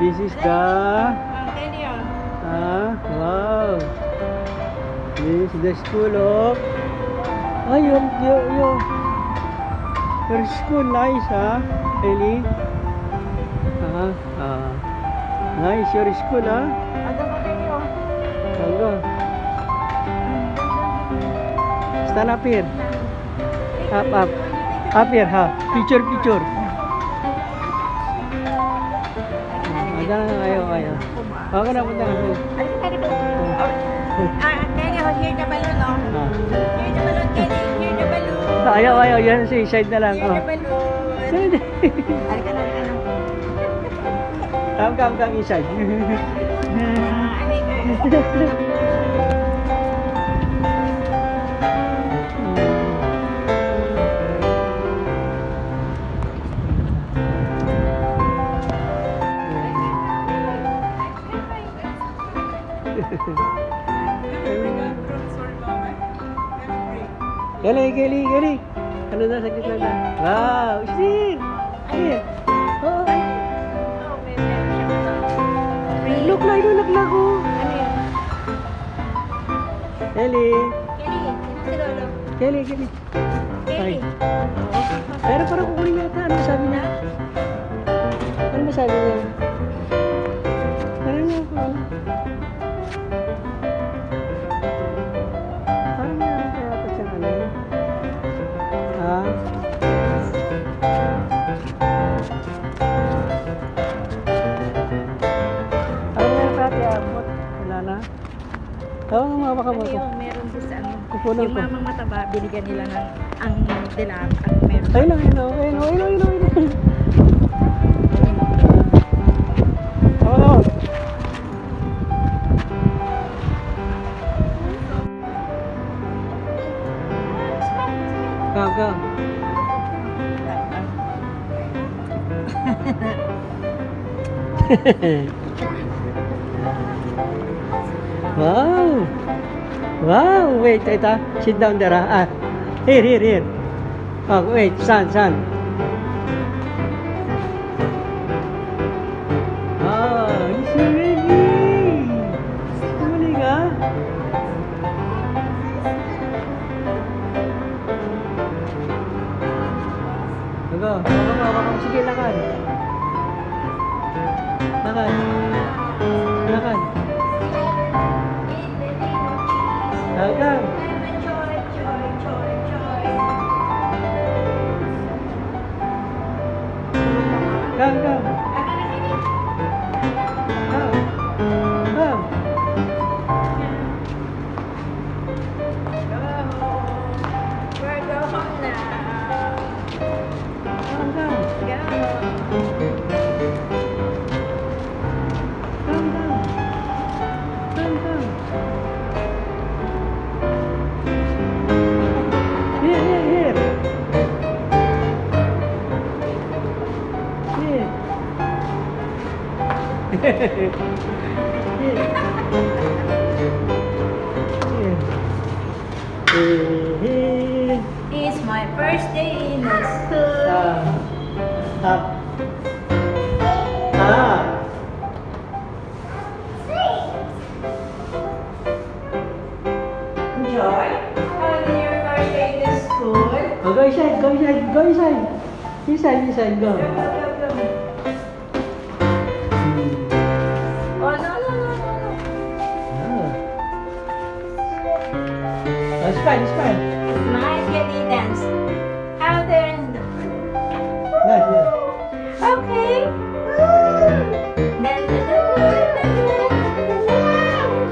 This is the... Kelly, oh. Wow. This is the school of... your school. Nice, Ellie? Nice, your school, Ano ba, Kelly, oh? Go. Stand up here. Up. Up here, Picture. Ayaw. Okay na, punta na. Kelly, oh, here the balloon, oh. Here the balloon, Kelly. Here the balloon. Ayaw. Yan sa side na lang. Here the balloon. Alika na. Come inside. Kelly. Ano na, saglit lang na. Wow, Steve! Here. Oh. Look like, oh. Ano yun? Kelly. Kelly. Ay. Pero parang kukunin yata. Ano sabi niya? Ano sabi niya? Parang niya ako. Parang niya ako kaya pa siyang ano. Parang niya pati apot. Wala na. Oo, mga baka mo. Meron doon sa ano. Kukunan Yung ko. mamang mataba, binigyan nila ng ang dilam at meron. Ayun lang. Oo. Go. Wow. Wait, sit down there. Here. Oh, wait, son. He's ready. Huli ka? Baka sige, lakad. Hanggang. Come. We're going home now. It's my first day in the school. Joy, how is your first day in the school? Go inside. Inside, go. Go. Oh, no. Smile. Smile, Kelly, dance. Out there in the... Yeah. Okay.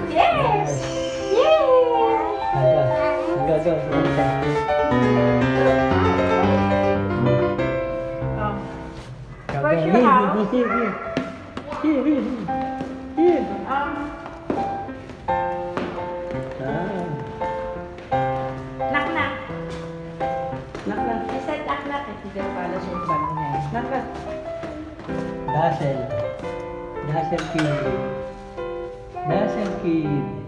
Yes. Go. Where's your house? Here. Knock. Knock. I said knock. Hindi ka pala sa ibang niya. Knock. Dazzle Kid.